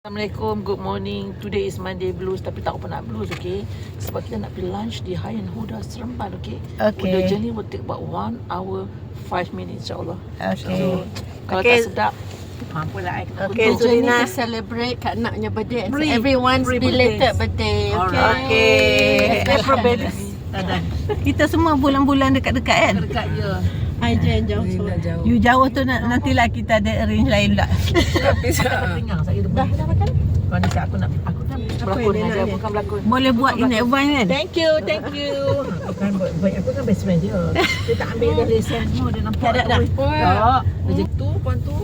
Assalamualaikum, good morning. Today is Monday Blues, tapi tak apa nak blues, okay? Sebab kita nak pergi lunch di High and Huda Seremban, okay? Okay. The journey will take about 1 hour 5 minutes, insyaAllah. Okay. So, kalau Okay. tak sedap, mampu lah. Okay, The journey Zulina. to celebrate Kak Naknya birthday and Free. everyone's Free belated birthdays. birthday. Okay. Okay. April babies. Kita semua bulan-bulan dekat-dekat kan? Dekat je. I jauh so. You jauh tu nantilah kita ada arrange lain pula. Tapi saya tengah, saya dah makan. Kau ni aku nak, aku kan berlakon yang dia aja, nak bukan berlakon. Boleh buat in advance kan? Thank you. Bukan, aku kan best friend dia. Dia tak ambil dia lesen semua, dia nampak. Tak. Tak. Dia jadi tu, puan tu.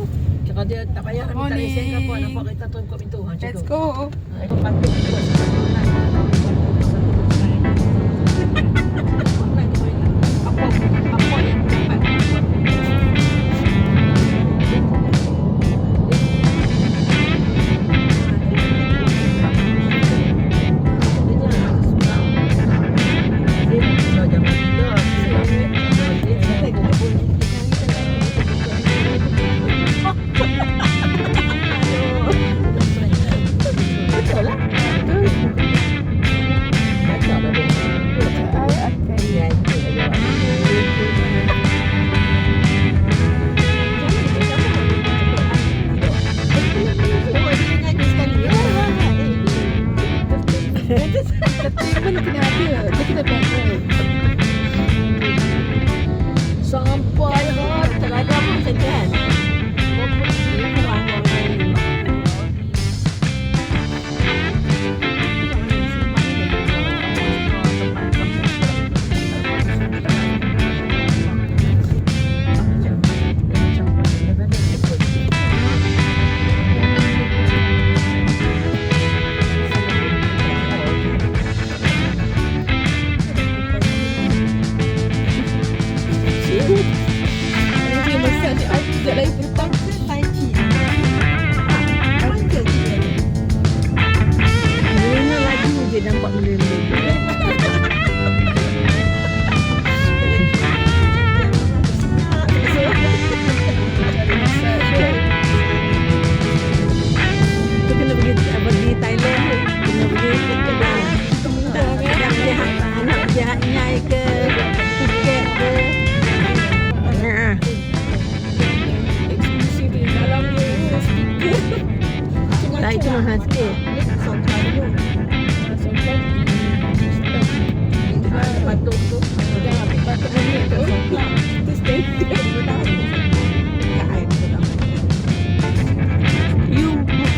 Kalau dia tak payah nak minta lesen ke apa, nampak kereta tu buka pintu. Let's go. Aku patut buat sepatutnya. Apa yang dapat? Temen kena ada. Dia kena background. Sampai tak ada apa macam kan? Dia masak dia sekejap lagi petang Tai Chi. Zulina lagi je nampak benda-benda. Kita kena pergi Thailand tu. Kena pergi yang jahat anak jahat Nyai ke Phuket ke. Eksklusif dia dalam dia speaker. Tak, itu mahal sikit. Patut tu. Patut beli kat Songklang. Itu standard. You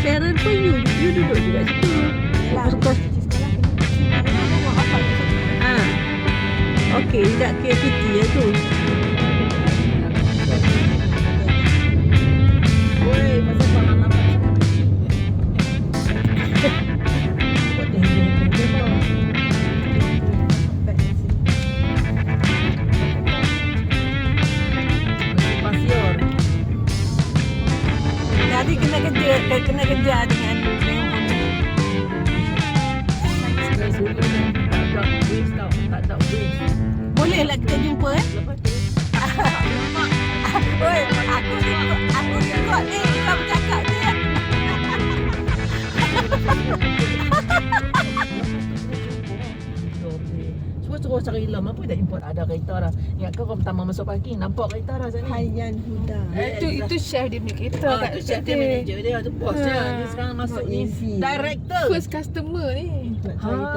parent pun you duduk juga situ. Kos. Okey, tidak KPT ya tu. Oi, pasal pengalaman sama kecil. Buat tinggi dia apa? Pasir. Jadi kena kerja dengan Tak ada waste tau. Tak ada waste. bolehlah kita jumpa eh. Lepas tu, Oi, aku ikut ni kau bercakap je. Suruh cari lam apa tak import ada kereta dah. Ingat kau pertama masuk parking nampak kereta dah sana. Hayan Huda. Itu chef dia punya kereta kat tu chef dia manager dia, tu bos dia. Dia sekarang masuk ni easy. director. First customer ni.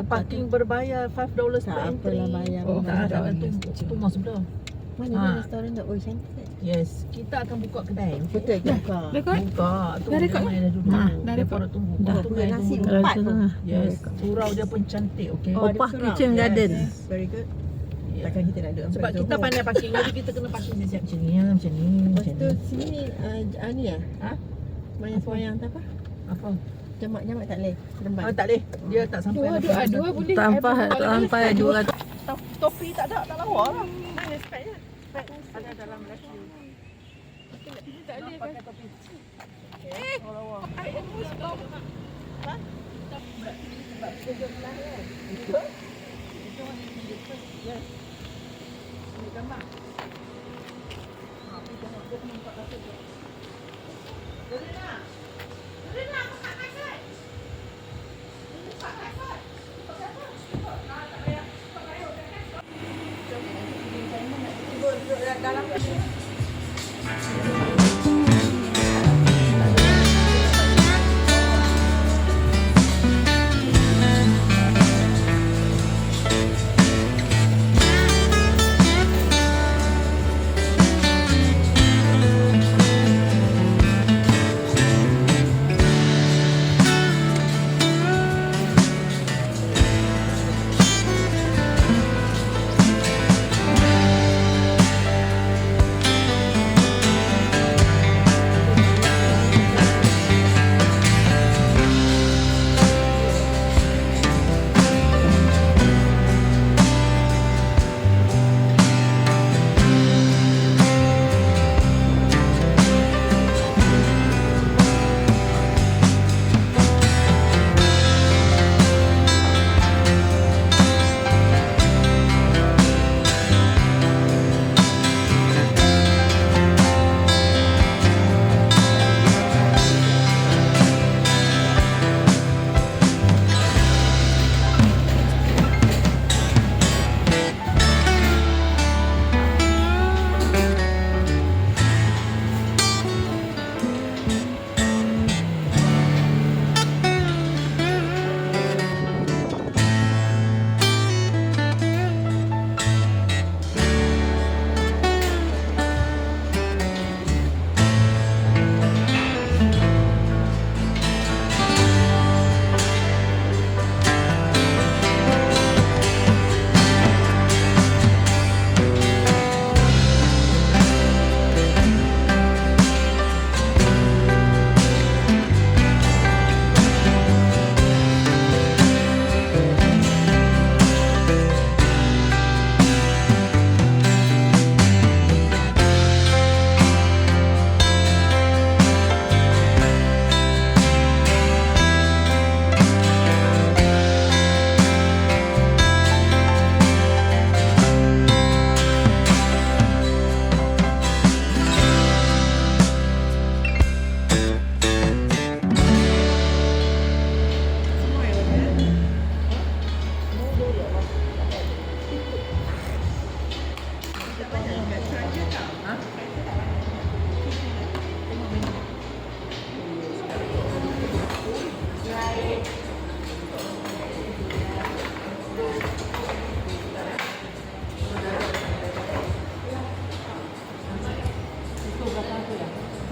Parking berbayar $5 per Tak entry. apalah bayar. Oh, tak ada tu mas sebelah. Mana restoran tak? Oh, cantik. Yes, kita akan buka kedai. Betul ke kau? Buka. Tu Dah record? ramai dah duduk. Dah Dia record? pada tunggu. Dah. Tunggu yang Nasi tunggu. empat tu. Yes, surau dia pun cantik, okey. Opah Kitchen Garden. Very good. Yeah. Takkan kita nak duduk Sebab kita pandai parking, jadi kita kena parking siap macam ni, macam ni, Lepas macam tu ni. sini ni ya? Ha? Semayang-semayang tak apa? Apa? Jamak-jamak tak boleh. Seremban. Tak boleh. Dia tak sampai. Dua boleh. Sampai 200. Topi tak ada, tak lawa lah. Mana speknya? Spek ada dalam left you. Tak boleh. Pakai topi. I almost stop. Ha? Sebab kerja belah kan? Betul? Itu yang first, yes. Ini gambar. Tapi tengok dia nampak rasa tu. Serena! Serena, buka kaca!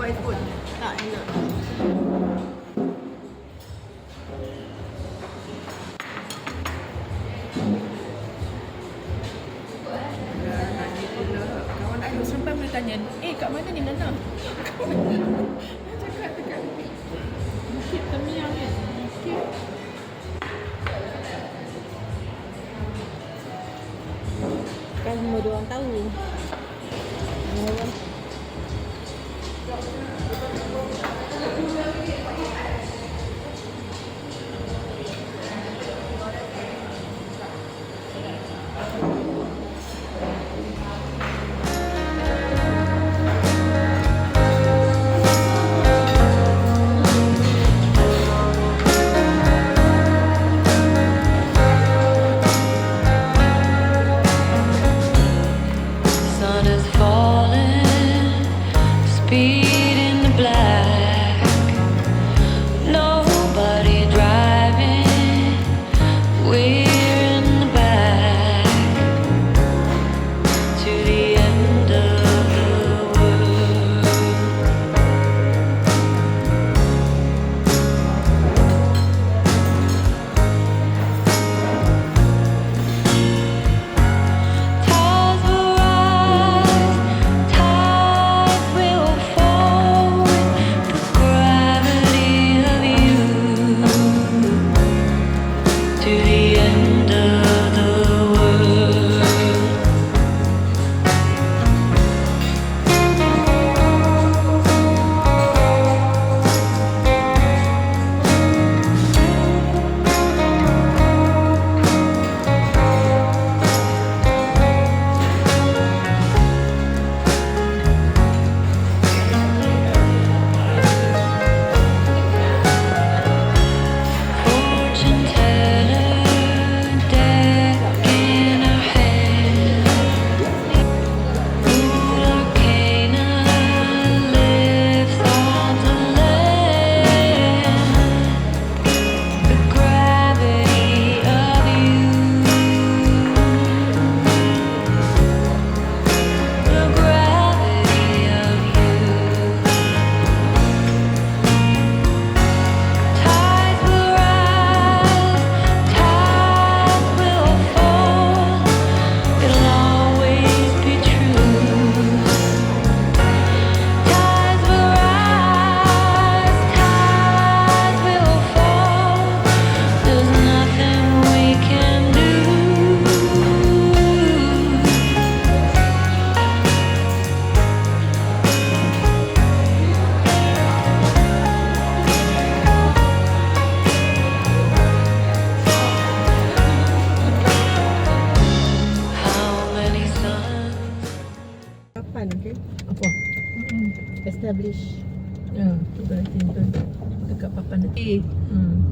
Kuat pun. Tak enak. Kawan aku sampai boleh tanya, kat mana ni Nana? Kat mana? Dia cakap dekat Bukit Temiang kan? Bukit. Kan semua orang tahu. Orang English. Ya, tu berarti tu dekat papan dekat.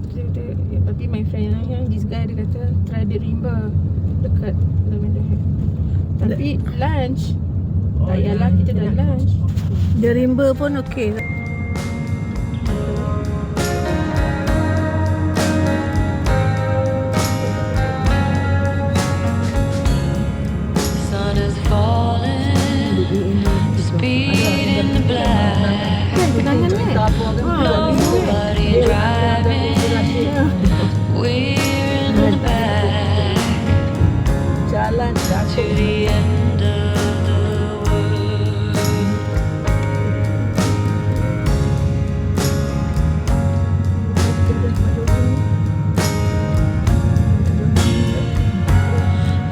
Dia kata, ya, tapi my friend yang this guy dia kata try the rimba dekat Lavender Hair. Tapi lunch tak payahlah kita dah lunch. Dia rimba pun okey. Sun is falling, speed in the black. Kan kenangan kan? Nobody driving, we're in the back Jalan to jatuh. the end of the world.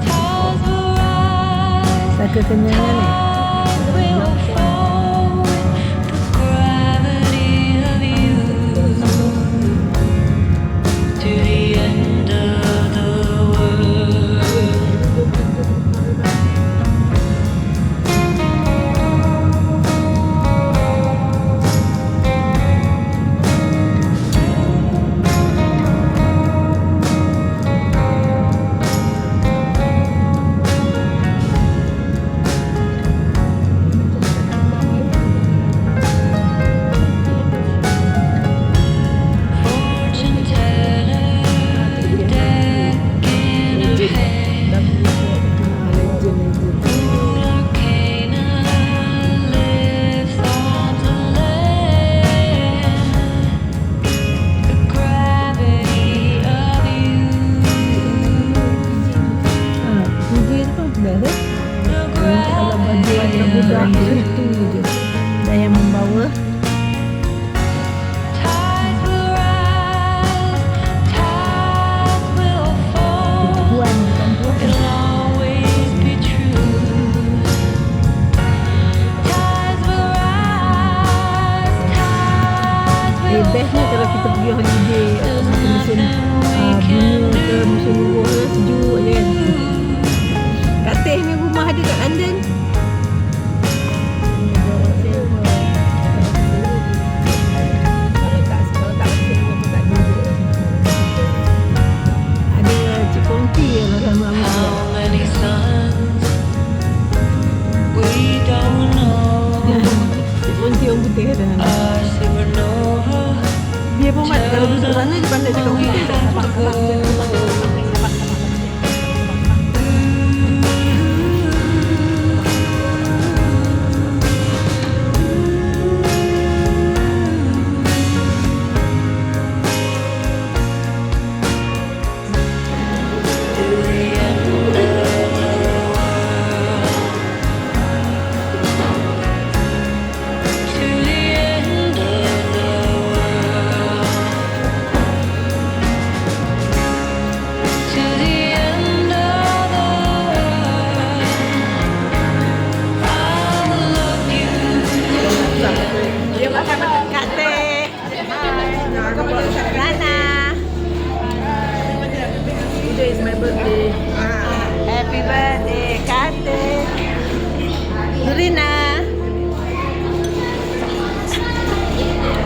Tides will rise, Tak kekenyangan ni. tides will fall with the gravity of you to the end of the world. Fortune teller, decking her head. Arcana lives on the land. The gravity of you. Gigi tu best. The Kalau baju anak budak itu je. Dan yang membawa tides will rise, tides will fall. puan bukan puan. It'll always be true. Tides will rise, tides will Bestnya kalau kita pergi holiday atau musim bunga ke musim luar ke sejuk je kan. Katih ni rumah dia kat London. Kalau tak musim luar pun tak duduk. Ada Cik Kongti lah sama How many suns we don't know. Cik Kongti orang putih ada. Our supernova Dia pun kalau duduk sana dia pandai cakap putih tak nampak. to the end of the world. To the end of the world. I love you. Dia makan Kak Teh. Rana. Today is my birthday. Happy birthday Kak Teh. Nurina.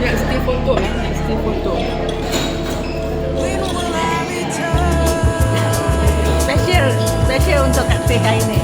Next day foto lah, next day foto. Special untuk Kak Teh hari ni.